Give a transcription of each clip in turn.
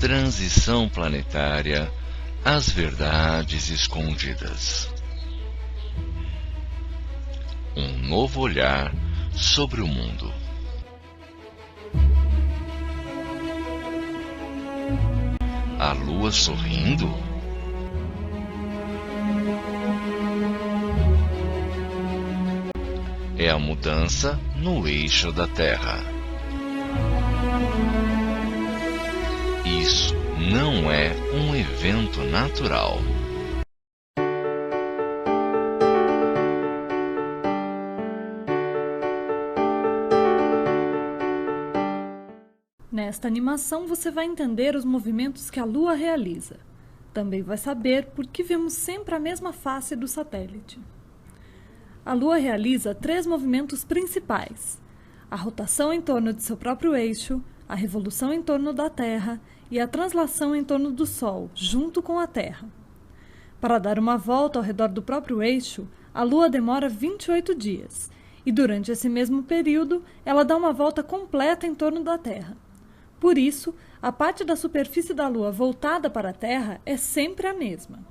Transição planetária, as verdades escondidas. Um novo olhar sobre o mundo. A lua sorrindo? É a mudança no eixo da Terra. Isso não é um evento natural. Nesta animação você vai entender os movimentos que a Lua realiza. Também vai saber por que vemos sempre a mesma face do satélite. A Lua realiza 3 movimentos principais: a rotação em torno de seu próprio eixo, a revolução em torno da Terra e a translação em torno do Sol, junto com a Terra. Para dar uma volta ao redor do próprio eixo, a Lua demora 28 dias, e durante esse mesmo período, ela dá uma volta completa em torno da Terra. Por isso, a parte da superfície da Lua voltada para a Terra é sempre a mesma.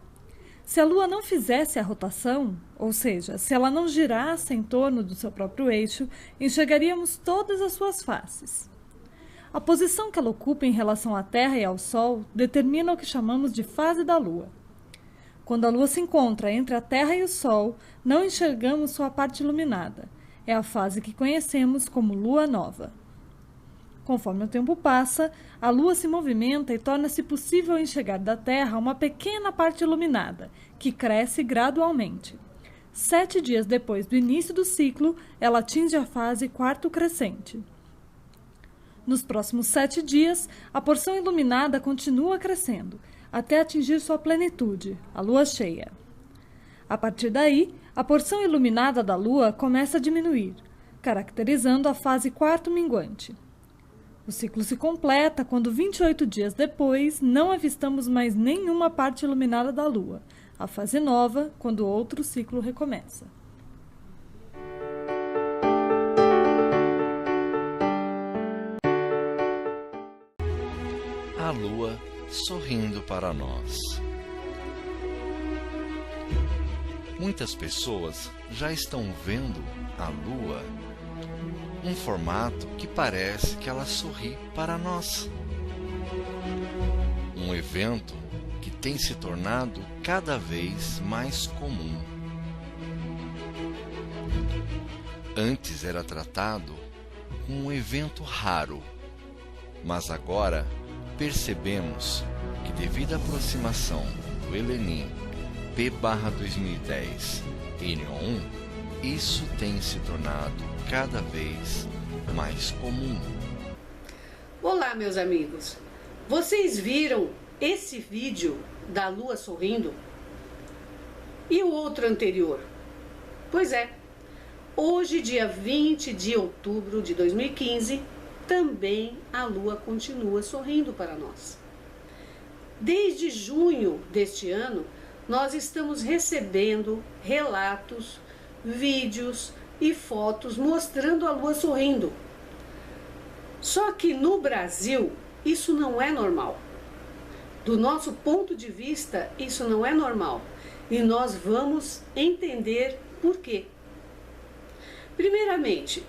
Se a Lua não fizesse a rotação, ou seja, se ela não girasse em torno do seu próprio eixo, enxergaríamos todas as suas faces. A posição que ela ocupa em relação à Terra e ao Sol determina o que chamamos de fase da Lua. Quando a Lua se encontra entre a Terra e o Sol, não enxergamos sua parte iluminada. É a fase que conhecemos como Lua Nova. Conforme o tempo passa, a Lua se movimenta e torna-se possível enxergar da Terra uma pequena parte iluminada, que cresce gradualmente. 7 dias depois do início do ciclo, ela atinge a fase quarto crescente. Nos próximos 7 dias, a porção iluminada continua crescendo, até atingir sua plenitude, a Lua cheia. A partir daí, a porção iluminada da Lua começa a diminuir, caracterizando a fase quarto minguante. O ciclo se completa quando 28 dias depois não avistamos mais nenhuma parte iluminada da Lua, a fase nova, quando outro ciclo recomeça. A Lua sorrindo para nós. Muitas pessoas já estão vendo a Lua um formato que parece que ela sorri para nós. Um evento que tem se tornado cada vez mais comum. Antes era tratado como um evento raro, mas agora percebemos que, devido à aproximação do Helenin P/2010 N1, isso tem se tornado cada vez mais comum. Olá, meus amigos. Vocês viram esse vídeo da Lua sorrindo? E o outro anterior? Pois é. Hoje, dia 20 de outubro de 2015, também a Lua continua sorrindo para nós. Desde junho deste ano, nós estamos recebendo relatos, vídeos e fotos mostrando a Lua sorrindo. Só que no Brasil, isso não é normal. Do nosso ponto de vista, isso não é normal. E nós vamos entender por quê. Primeiramente,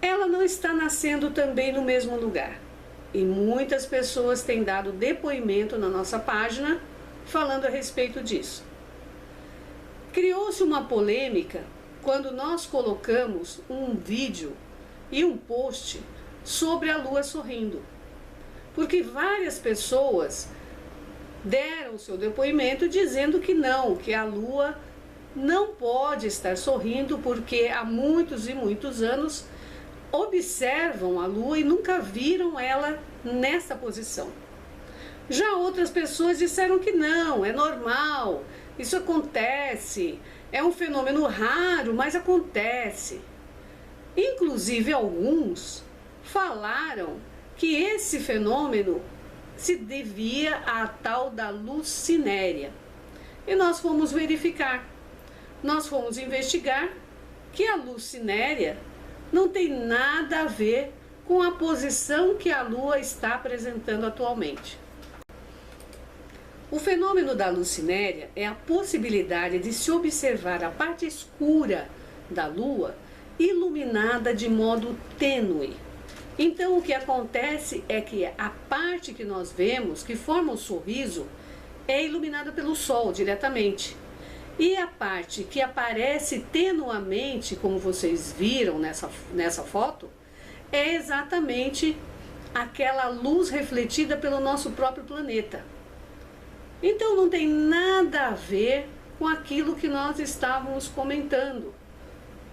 ela não está nascendo também no mesmo lugar. E muitas pessoas têm dado depoimento na nossa página falando a respeito disso. Criou-se uma polêmica quando nós colocamos um vídeo e um post sobre a Lua sorrindo. Porque várias pessoas deram o seu depoimento dizendo que não, que a Lua não pode estar sorrindo porque há muitos e muitos anos observam a Lua e nunca viram ela nessa posição. Já outras pessoas disseram que não, é normal, isso acontece, é um fenômeno raro, mas acontece. Inclusive alguns falaram que esse fenômeno se devia à tal da luz cinérea. E nós fomos verificar, nós fomos investigar que a luz cinérea não tem nada a ver com a posição que a Lua está apresentando atualmente. O fenômeno da luz cinérea é a possibilidade de se observar a parte escura da Lua iluminada de modo tênue. Então, o que acontece é que a parte que nós vemos, que forma o sorriso, é iluminada pelo Sol diretamente. E a parte que aparece tenuamente, como vocês viram nessa foto, é exatamente aquela luz refletida pelo nosso próprio planeta. Então não tem nada a ver com aquilo que nós estávamos comentando,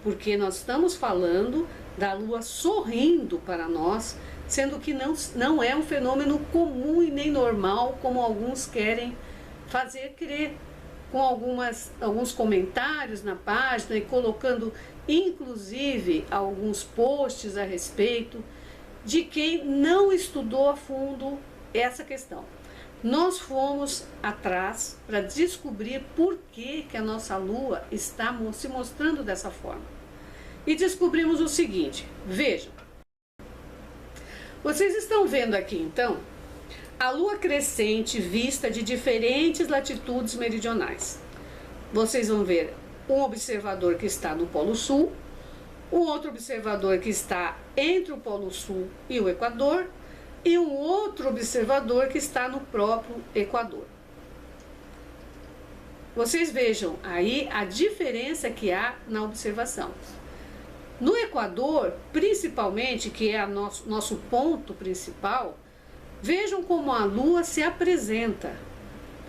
porque nós estamos falando da Lua sorrindo para nós, sendo que não é um fenômeno comum e nem normal, como alguns querem fazer crer, com alguns comentários na página e colocando inclusive alguns posts a respeito de quem não estudou a fundo essa questão. Nós fomos atrás para descobrir por que a nossa Lua está se mostrando dessa forma. E descobrimos o seguinte, vejam. Vocês estão vendo aqui então a Lua crescente vista de diferentes latitudes meridionais. Vocês vão ver um observador que está no Polo Sul, um outro observador que está entre o Polo Sul e o Equador, e um outro observador que está no próprio Equador. Vocês vejam aí a diferença que há na observação. No Equador, principalmente, que é nosso ponto principal, vejam como a Lua se apresenta.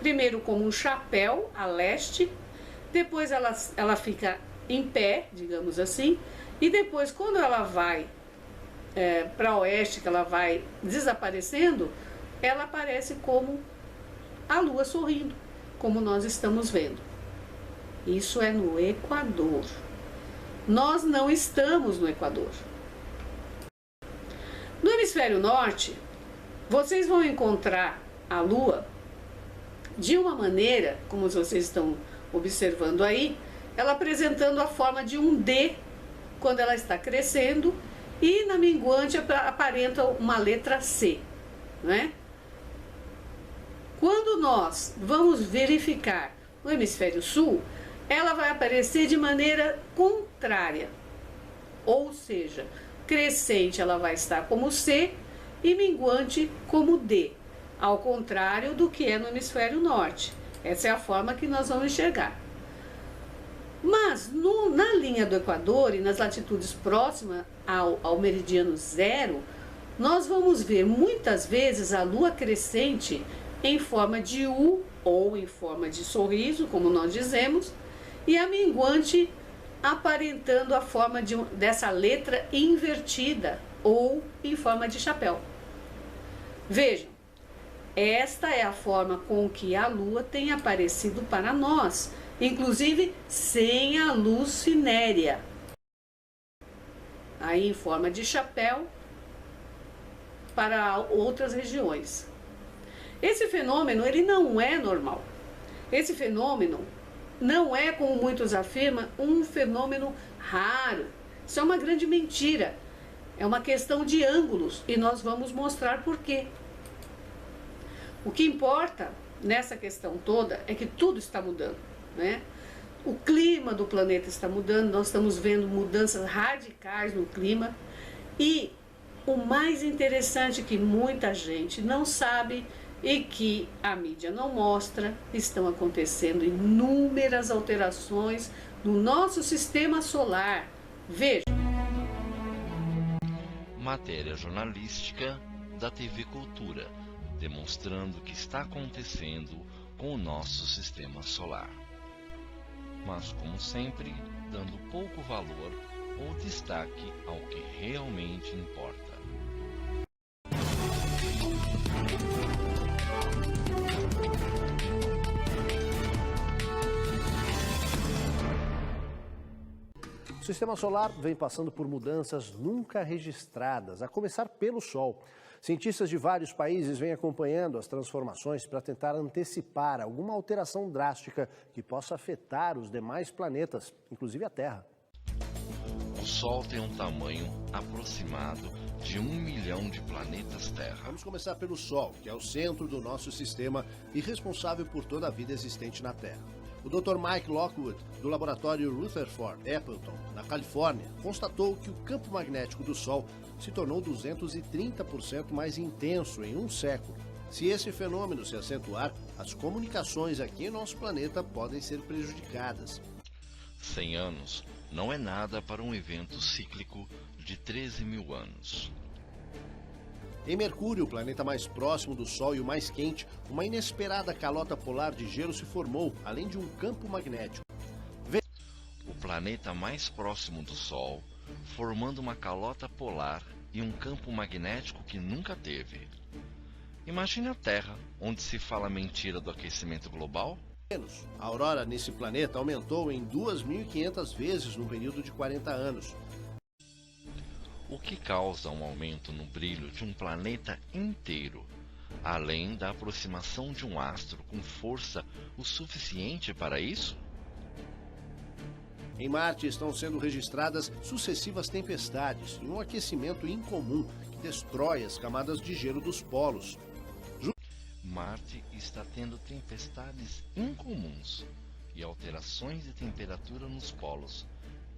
Primeiro como um chapéu a leste, depois ela fica em pé, digamos assim, e depois quando ela vai para oeste, que ela vai desaparecendo, ela aparece como a Lua sorrindo, como nós estamos vendo. Isso é no Equador. Nós não estamos no Equador. No hemisfério norte, vocês vão encontrar a Lua de uma maneira, como vocês estão observando aí, ela apresentando a forma de um D quando ela está crescendo, e na minguante aparenta uma letra C, né? Quando nós vamos verificar no hemisfério sul, ela vai aparecer de maneira contrária, ou seja, crescente ela vai estar como C e minguante como D, ao contrário do que é no hemisfério norte. Essa é a forma que nós vamos enxergar. Mas na linha do Equador e nas latitudes próximas ao meridiano zero, nós vamos ver muitas vezes a Lua crescente em forma de U ou em forma de sorriso, como nós dizemos, e a minguante aparentando a forma dessa letra invertida ou em forma de chapéu. Vejam, esta é a forma com que a Lua tem aparecido para nós, inclusive sem a luz cinérea. Aí em forma de chapéu para outras regiões. Esse fenômeno, ele não é normal. Esse fenômeno não é, como muitos afirmam, um fenômeno raro. Isso é uma grande mentira. É uma questão de ângulos e nós vamos mostrar por quê. O que importa nessa questão toda é que tudo está mudando, né? O clima do planeta está mudando, nós estamos vendo mudanças radicais no clima e o mais interessante que muita gente não sabe e que a mídia não mostra, estão acontecendo inúmeras alterações no nosso sistema solar. Veja. Matéria jornalística da TV Cultura, demonstrando o que está acontecendo com o nosso sistema solar. Mas, como sempre, dando pouco valor ou destaque ao que realmente importa. O sistema solar vem passando por mudanças nunca registradas, a começar pelo Sol. Cientistas de vários países vêm acompanhando as transformações para tentar antecipar alguma alteração drástica que possa afetar os demais planetas, inclusive a Terra. O Sol tem um tamanho aproximado de 1 milhão de planetas Terra. Vamos começar pelo Sol, que é o centro do nosso sistema e responsável por toda a vida existente na Terra. O Dr. Mike Lockwood, do laboratório Rutherford Appleton, na Califórnia, constatou que o campo magnético do Sol se tornou 230% mais intenso em um século. Se esse fenômeno se acentuar, as comunicações aqui em nosso planeta podem ser prejudicadas. 100 anos não é nada para um evento cíclico de 13 mil anos. Em Mercúrio, o planeta mais próximo do Sol e o mais quente, uma inesperada calota polar de gelo se formou, além de um campo magnético. O planeta mais próximo do Sol, formando uma calota polar e um campo magnético que nunca teve. Imagine a Terra, onde se fala mentira do aquecimento global. A aurora nesse planeta aumentou em 2.500 vezes num período de 40 anos. O que causa um aumento no brilho de um planeta inteiro, além da aproximação de um astro com força o suficiente para isso? Em Marte estão sendo registradas sucessivas tempestades e um aquecimento incomum que destrói as camadas de gelo dos polos. Marte está tendo tempestades incomuns e alterações de temperatura nos polos.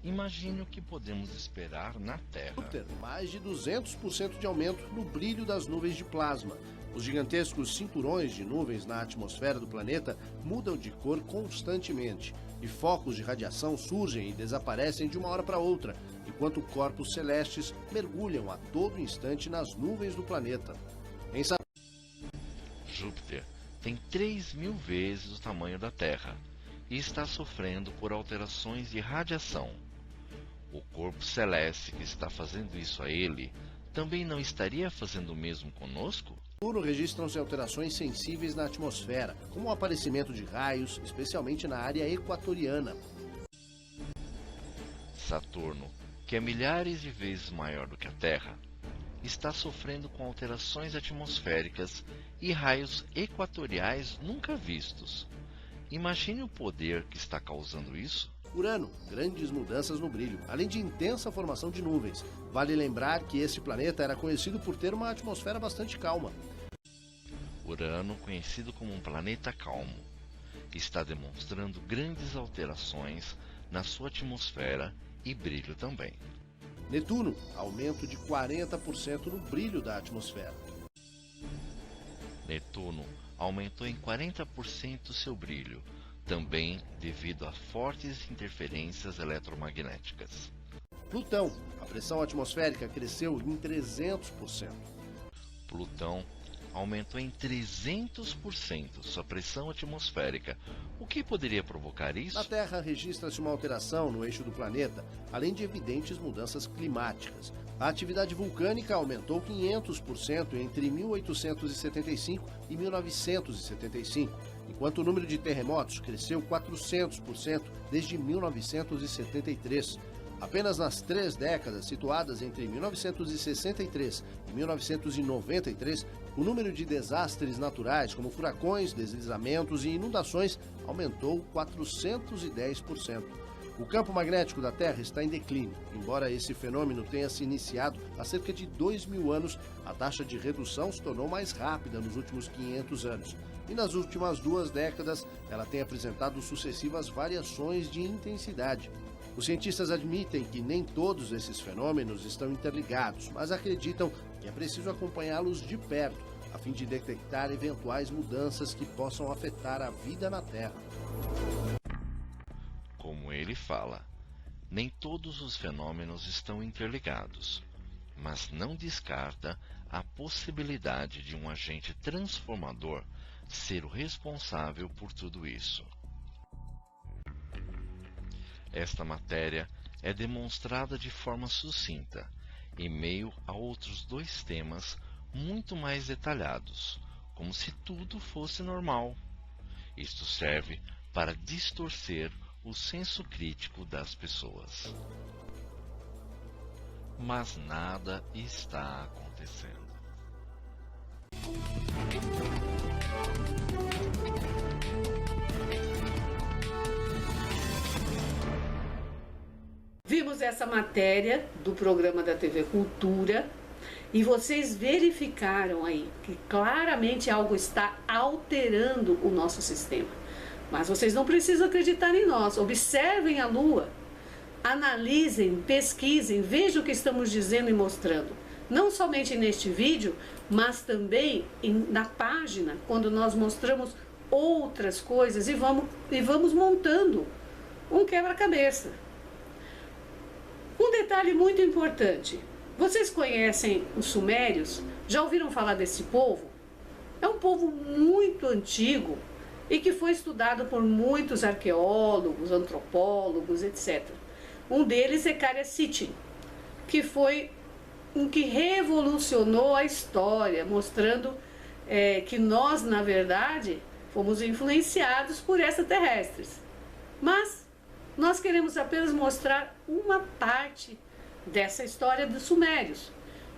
Imagine o que podemos esperar na Terra. Mais de 200% de aumento no brilho das nuvens de plasma. Os gigantescos cinturões de nuvens na atmosfera do planeta mudam de cor constantemente e focos de radiação surgem e desaparecem de uma hora para outra, enquanto corpos celestes mergulham a todo instante nas nuvens do planeta. Júpiter tem 3.000 vezes o tamanho da Terra e está sofrendo por alterações de radiação. O corpo celeste que está fazendo isso a ele também não estaria fazendo o mesmo conosco? Registram-se alterações sensíveis na atmosfera, como o aparecimento de raios, especialmente na área equatoriana. Saturno, que é milhares de vezes maior do que a Terra, está sofrendo com alterações atmosféricas e raios equatoriais nunca vistos. Imagine o poder que está causando isso. Urano, grandes mudanças no brilho, além de intensa formação de nuvens. Vale lembrar que esse planeta era conhecido por ter uma atmosfera bastante calma. Urano, conhecido como um planeta calmo, está demonstrando grandes alterações na sua atmosfera e brilho também. Netuno, aumento de 40% no brilho da atmosfera. Netuno aumentou em 40% seu brilho, também devido a fortes interferências eletromagnéticas. Plutão, a pressão atmosférica cresceu em 300%. Plutão aumentou em 300% sua pressão atmosférica. O que poderia provocar isso? Na Terra registra-se uma alteração no eixo do planeta, além de evidentes mudanças climáticas. A atividade vulcânica aumentou 500% entre 1875 e 1975, enquanto o número de terremotos cresceu 400% desde 1973. Apenas nas 3 décadas situadas entre 1963 e 1993, o número de desastres naturais, como furacões, deslizamentos e inundações, aumentou 410%. O campo magnético da Terra está em declínio. Embora esse fenômeno tenha se iniciado há cerca de 2.000 anos, a taxa de redução se tornou mais rápida nos últimos 500 anos. E nas últimas 2 décadas, ela tem apresentado sucessivas variações de intensidade. Os cientistas admitem que nem todos esses fenômenos estão interligados, mas acreditam que é preciso acompanhá-los de perto, a fim de detectar eventuais mudanças que possam afetar a vida na Terra. Como ele fala, nem todos os fenômenos estão interligados, mas não descarta a possibilidade de um agente transformador ser o responsável por tudo isso. Esta matéria é demonstrada de forma sucinta, em meio a outros 2 temas muito mais detalhados, como se tudo fosse normal. Isto serve para distorcer o senso crítico das pessoas. Mas nada está acontecendo. Vimos essa matéria do programa da TV Cultura E vocês verificaram aí que claramente algo está alterando o nosso sistema. Mas vocês não precisam acreditar em nós. Observem a Lua, analisem, pesquisem, vejam o que estamos dizendo e mostrando. Não somente neste vídeo, mas também na página, quando nós mostramos outras coisas e vamos montando um quebra-cabeça. Um detalhe muito importante. Vocês conhecem os sumérios? Já ouviram falar desse povo? É um povo muito antigo e que foi estudado por muitos arqueólogos, antropólogos, etc. Um deles é Zecharia Sitchin, que foi um que revolucionou a história, mostrando que nós, na verdade, fomos influenciados por extraterrestres. Mas nós queremos apenas mostrar uma parte dessa história dos sumérios.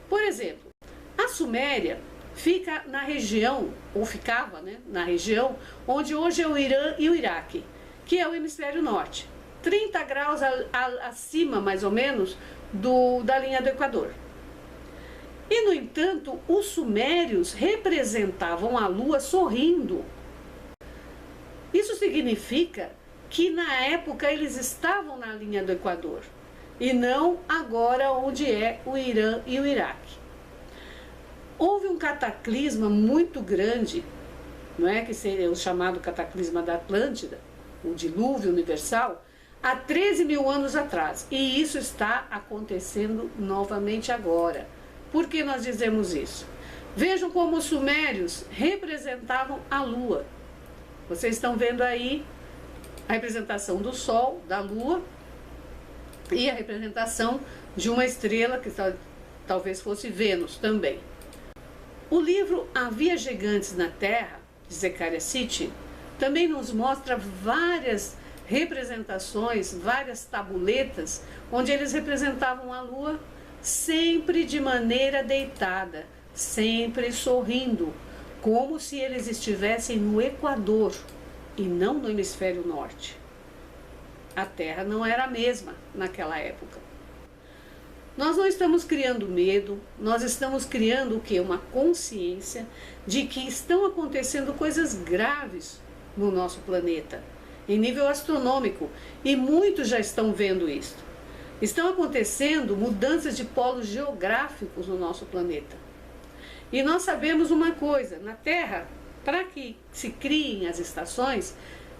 Por exemplo, a Suméria fica na região, ou ficava, né, na região onde hoje é o Irã e o Iraque, que é o hemisfério norte, 30 graus acima, mais ou menos, da linha do Equador. E, no entanto, os sumérios representavam a Lua sorrindo. Isso significa que, na época, eles estavam na linha do Equador, e não agora onde é o Irã e o Iraque. Houve um cataclisma muito grande, não é, que seria o chamado cataclisma da Atlântida, o dilúvio universal, há 13 mil anos atrás. E isso está acontecendo novamente agora. Por que nós dizemos isso? Vejam como os sumérios representavam a Lua. Vocês estão vendo aí a representação do Sol, da Lua, e a representação de uma estrela, que talvez fosse Vênus também. O livro Havia Gigantes na Terra, de Zecharia Sitchin, também nos mostra várias representações, várias tabuletas, onde eles representavam a Lua sempre de maneira deitada, sempre sorrindo, como se eles estivessem no Equador e não no hemisfério norte. A Terra não era a mesma naquela época. Nós não estamos criando medo, nós estamos criando o quê? Uma consciência de que estão acontecendo coisas graves no nosso planeta, em nível astronômico, e muitos já estão vendo isso. Estão acontecendo mudanças de polos geográficos no nosso planeta. E nós sabemos uma coisa, na Terra, para que se criem as estações,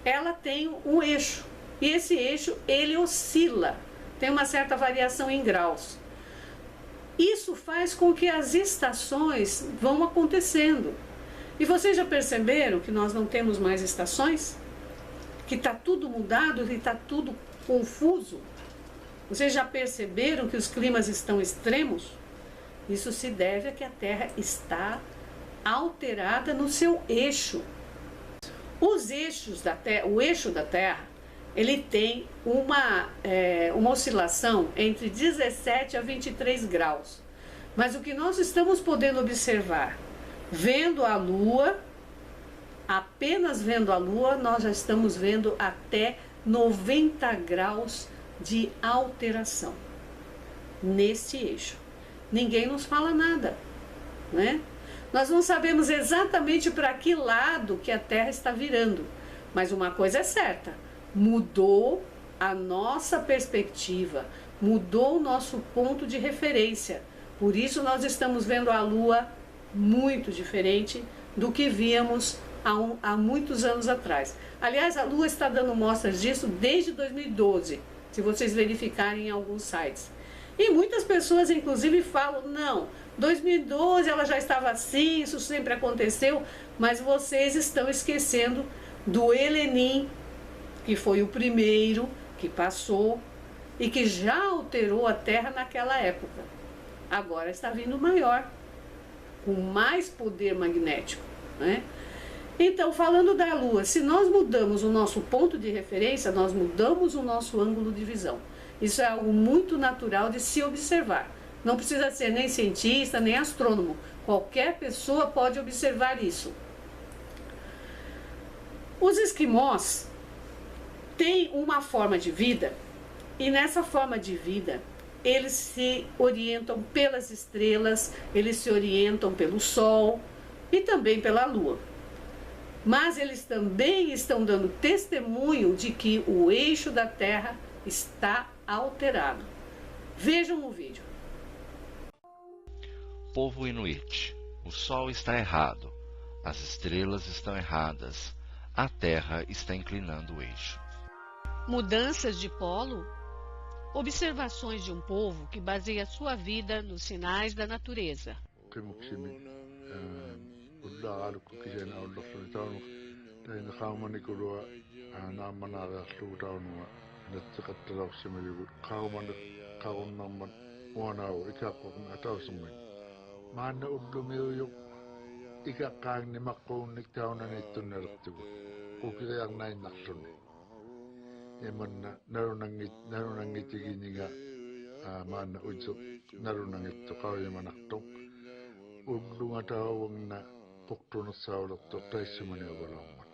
ela tem um eixo. E esse eixo, ele oscila, tem uma certa variação em graus. Isso faz com que as estações vão acontecendo. E vocês já perceberam que nós não temos mais estações? Que está tudo mudado e está tudo confuso? Vocês já perceberam que os climas estão extremos? Isso se deve a que a Terra está alterada no seu eixo. Os eixos da Terra, o eixo da Terra, ele tem uma oscilação entre 17 a 23 graus. Mas o que nós estamos podendo observar, vendo a Lua, apenas vendo a Lua, nós já estamos vendo até 90 graus de alteração nesse eixo. Ninguém nos fala nada, né? Nós não sabemos exatamente para que lado que a Terra está virando, mas uma coisa é certa, mudou a nossa perspectiva, mudou o nosso ponto de referência. Por isso nós estamos vendo a Lua muito diferente do que víamos há muitos anos atrás. Aliás, a Lua está dando mostras disso desde 2012, se vocês verificarem em alguns sites. E muitas pessoas, inclusive, falam, não, 2012 ela já estava assim, isso sempre aconteceu, mas vocês estão esquecendo do Elenin, que foi o primeiro que passou e que já alterou a Terra naquela época. Agora está vindo maior, com mais poder magnético, né? Então, falando da Lua, se nós mudamos o nosso ponto de referência, nós mudamos o nosso ângulo de visão. Isso é algo muito natural de se observar. Não precisa ser nem cientista, nem astrônomo. Qualquer pessoa pode observar isso. Os esquimós têm uma forma de vida, e nessa forma de vida, eles se orientam pelas estrelas, eles se orientam pelo Sol e também pela Lua. Mas eles também estão dando testemunho de que o eixo da Terra está alterado. Vejam o vídeo. Povo Inuit, o Sol está errado, as estrelas estão erradas, a Terra está inclinando o eixo. Mudanças de polo? Observações de um povo que baseia sua vida nos sinais da natureza. Emanna narunangitigininga mana ujuk narunangitto kawimanaktok udlunga tawangna poktono sawlotto taisimani abalangman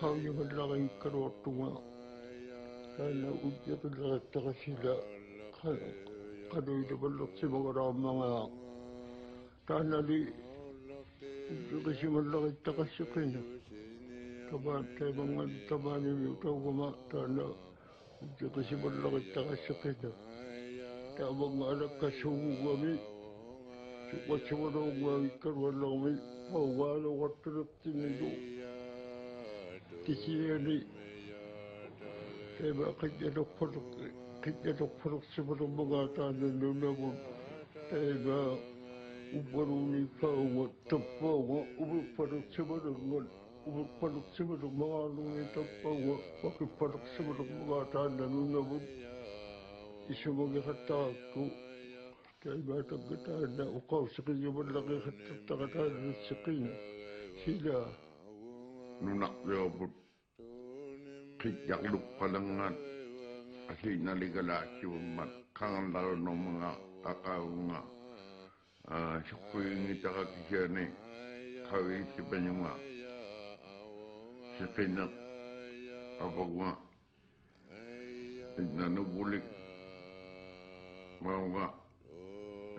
kawimanlagay karotunga kana ujjatu lagatakasila kadoyde ballot simagarama tanali ujjukasimanlagay takasukina Taban tabani utaw guma tana jika si berlaku takasakit tabang anak kasugami cuba gumi kerwalami awal waktu tinido kisini teba kerja doktor sebelum mengatakan nunabun teba ubaruni kau tepawa ubur sebelum Upaluk sebelum mengalami tapawa, pakai paluk sebelum mengatakan nunabun isu bagi kata aku, kaya tak kita ada ukau sekali berlaki kata sekali sila. Nunak jawab kijak luk palangan asli naligala ciumat kangen lalu nomanga kakauanga syukui ngita kakijane kawi cipanyunga. Sekinak apa gua nanu bulik mau gak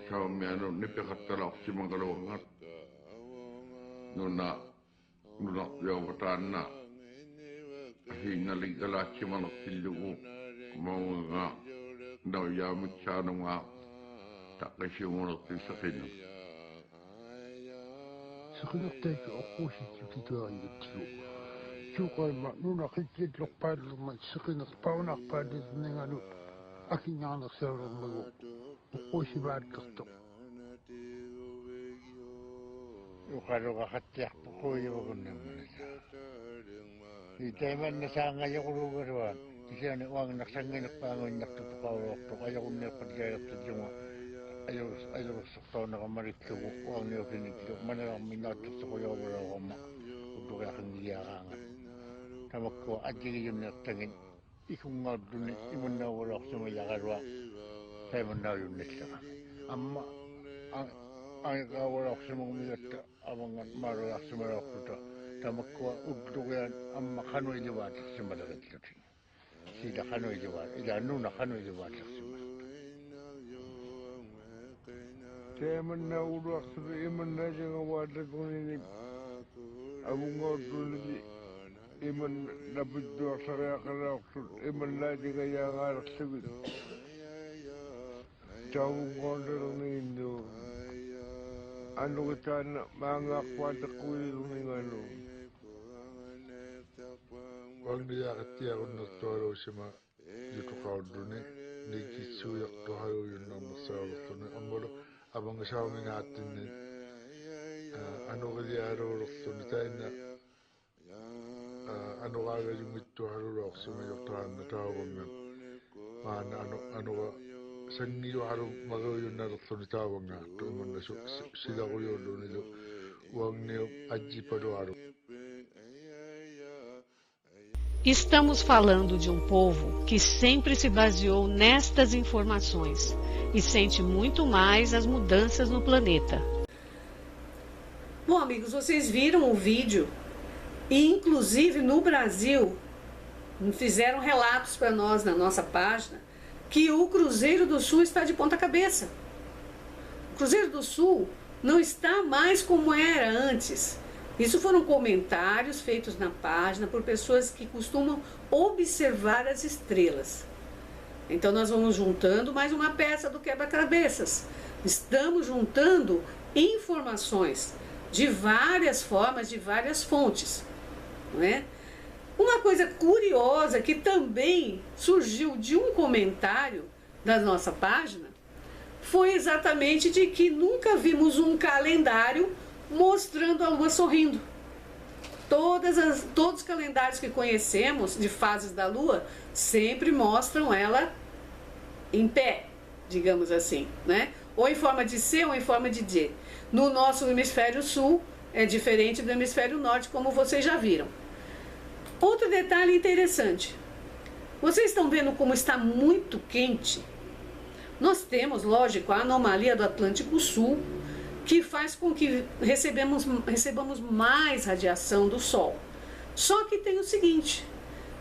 suami anu nipe katalak si mangkalongat nuna jauh petana hina ligala si malak tilu mau gak nau ya mucanu gak tak kasi mulak di sekinak teka aku si kita aja tilu Cukai mak nuna kikit lok padu mak sekinak paunak padu nengalu akhirnya anak seorang lagu ukosi bad kerto. Ukalo kakatiak pukoi wakunna manasa. Iteman nasanga yakulu garwan. Isa ni uang naksangin pangon nak tukau waktu ayakun ni perjaya terjuma. Ayok sakto nakamarit ko uang ni okinig mana minat sa kuya wala kama. Untuk akan diarangan. Tamakko aji yun natangin ikung ngadun imun na wala sa mayagarwa kaya man na yun nila amma ang wala sa mga miyata amang maro sa marakota tamakko udlugan amma kanoy liwat sa malagat lutin sila kanoy liwat ila nuna kanoy liwat sa malagat kaya man na wala sa iman na siya nga wala kunin among ngadun Iman nabiddo saya kena waktu iman lagi gaya ngarak sebut. Jauh gondor ni Indo. Anu kita nak mangak pada kuih ni anu. Wang dia ketia untuk toro sama itu kau dunia ni kisu yak tuhayu yang nama sahaja tu ni ambil abang sahaja mengatin ni. Anu dia ada waktu ni tanya. Anu kaya yung ito harurok sumayoktaan na tawang nga mana anu sangiyo haru magayon na rokso ni tawang nga tuman na sila ko yun doon ito wang niyo aji pa do haru. Estamos falando de um povo que sempre se baseou nestas informações e sente muito mais as mudanças no planeta. Bom, amigos, vocês viram o vídeo? E, inclusive, no Brasil, fizeram relatos para nós na nossa página que o Cruzeiro do Sul está de ponta cabeça. O Cruzeiro do Sul não está mais como era antes. Isso foram comentários feitos na página por pessoas que costumam observar as estrelas. Então nós vamos juntando mais uma peça do quebra-cabeças. Estamos juntando informações de várias formas, de várias fontes, não é? Uma coisa curiosa que também surgiu de um comentário da nossa página foi exatamente de que nunca vimos um calendário mostrando a Lua sorrindo. Todos os calendários que conhecemos de fases da Lua sempre mostram ela em pé, digamos assim, né? Ou em forma de C ou em forma de D. No nosso hemisfério sul é diferente do hemisfério norte, como vocês já viram. Outro detalhe interessante. Vocês estão vendo como está muito quente? Nós temos, lógico, a anomalia do Atlântico Sul, que faz com que recebamos mais radiação do Sol. Só que tem o seguinte,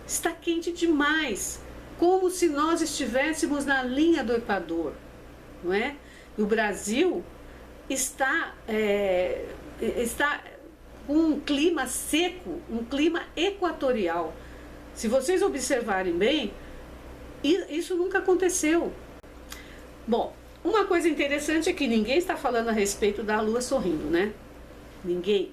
está quente demais, como se nós estivéssemos na linha do Equador, não é? E o Brasil está com um clima seco, um clima equatorial. Se vocês observarem bem, isso nunca aconteceu. Bom, uma coisa interessante é que ninguém está falando a respeito da Lua sorrindo, né? Ninguém.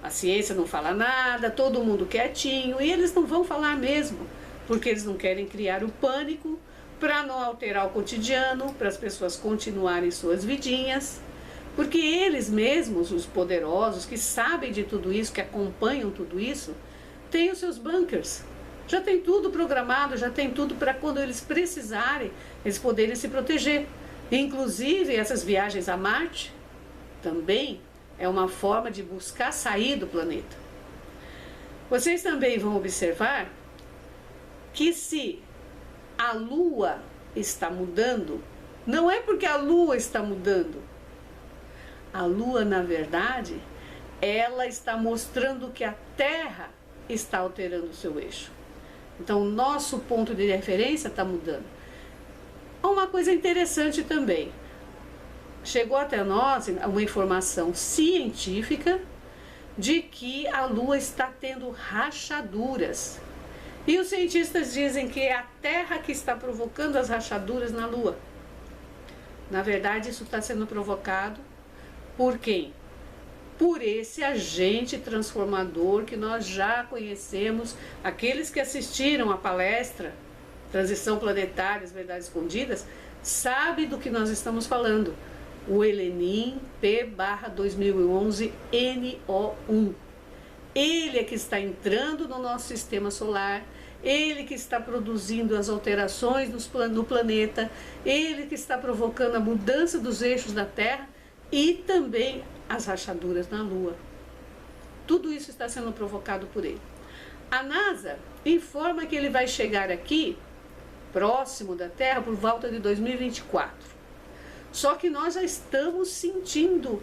A ciência não fala nada, todo mundo quietinho, e eles não vão falar mesmo, porque eles não querem criar o pânico para não alterar o cotidiano, para as pessoas continuarem suas vidinhas, porque eles mesmos, os poderosos, que sabem de tudo isso, que acompanham tudo isso, têm os seus bunkers. Já tem tudo programado, já tem tudo para quando eles precisarem, eles poderem se proteger. Inclusive, essas viagens a Marte também é uma forma de buscar sair do planeta. Vocês também vão observar que se a Lua está mudando, não é porque a Lua está mudando. A Lua, na verdade, ela está mostrando que a Terra está alterando o seu eixo. Então, o nosso ponto de referência está mudando. Uma coisa interessante também, chegou até nós uma informação científica de que a Lua está tendo rachaduras. E os cientistas dizem que é a Terra que está provocando as rachaduras na Lua. Na verdade, isso está sendo provocado por quem? Por esse agente transformador que nós já conhecemos, aqueles que assistiram à palestra Transição Planetária, as Verdades Escondidas, sabem do que nós estamos falando. O Helenin P/2011-NO1. Ele é que está entrando no nosso sistema solar, ele que está produzindo as alterações no planeta, ele que está provocando a mudança dos eixos da Terra e também as rachaduras na Lua. Tudo isso está sendo provocado por ele. A NASA informa que ele vai chegar aqui, próximo da Terra, por volta de 2024. Só que nós já estamos sentindo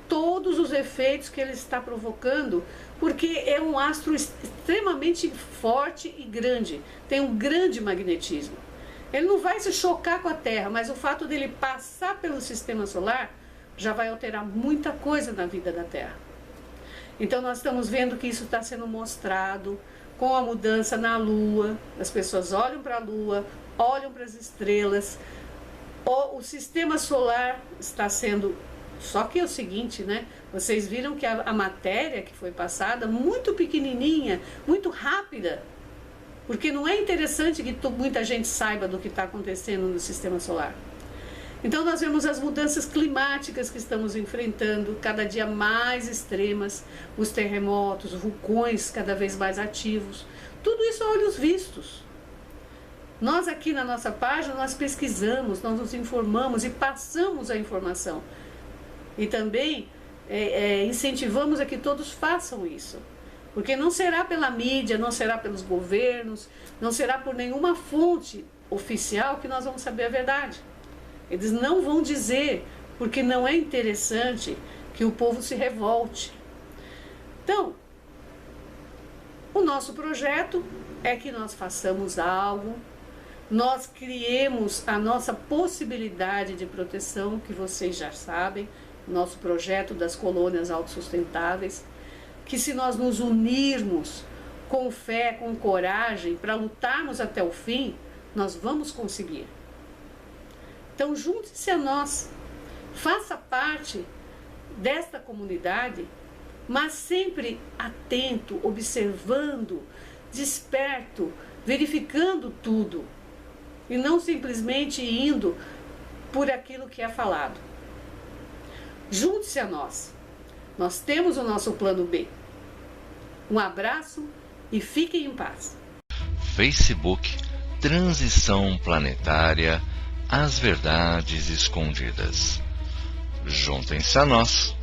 todos os efeitos que ele está provocando, porque é um astro extremamente forte e grande, tem um grande magnetismo. Ele não vai se chocar com a Terra, mas o fato dele passar pelo sistema solar já vai alterar muita coisa na vida da Terra. Então nós estamos vendo que isso está sendo mostrado com a mudança na Lua. As pessoas olham para a Lua, olham para as estrelas. O sistema solar está sendo... Só que é o seguinte, né? Vocês viram que a matéria que foi passada, muito pequenininha, muito rápida. Porque não é interessante que muita gente saiba do que está acontecendo no sistema solar. Então nós vemos as mudanças climáticas que estamos enfrentando, cada dia mais extremas, os terremotos, vulcões cada vez mais ativos. Tudo isso a olhos vistos. Nós aqui na nossa página, nós pesquisamos, nós nos informamos e passamos a informação. E também incentivamos a que todos façam isso. Porque não será pela mídia, não será pelos governos, não será por nenhuma fonte oficial que nós vamos saber a verdade. Eles não vão dizer, porque não é interessante que o povo se revolte. Então, o nosso projeto é que nós façamos algo nós criemos a nossa possibilidade de proteção, que vocês já sabem, nosso projeto das colônias autossustentáveis, que se nós nos unirmos com fé, com coragem, para lutarmos até o fim, nós vamos conseguir. Então junte-se a nós, faça parte desta comunidade, mas sempre atento, observando, desperto, verificando tudo, e não simplesmente indo por aquilo que é falado. Junte-se a nós. Nós temos o nosso plano B. Um abraço e fiquem em paz. Facebook Transição Planetária, as verdades escondidas. Juntem-se a nós.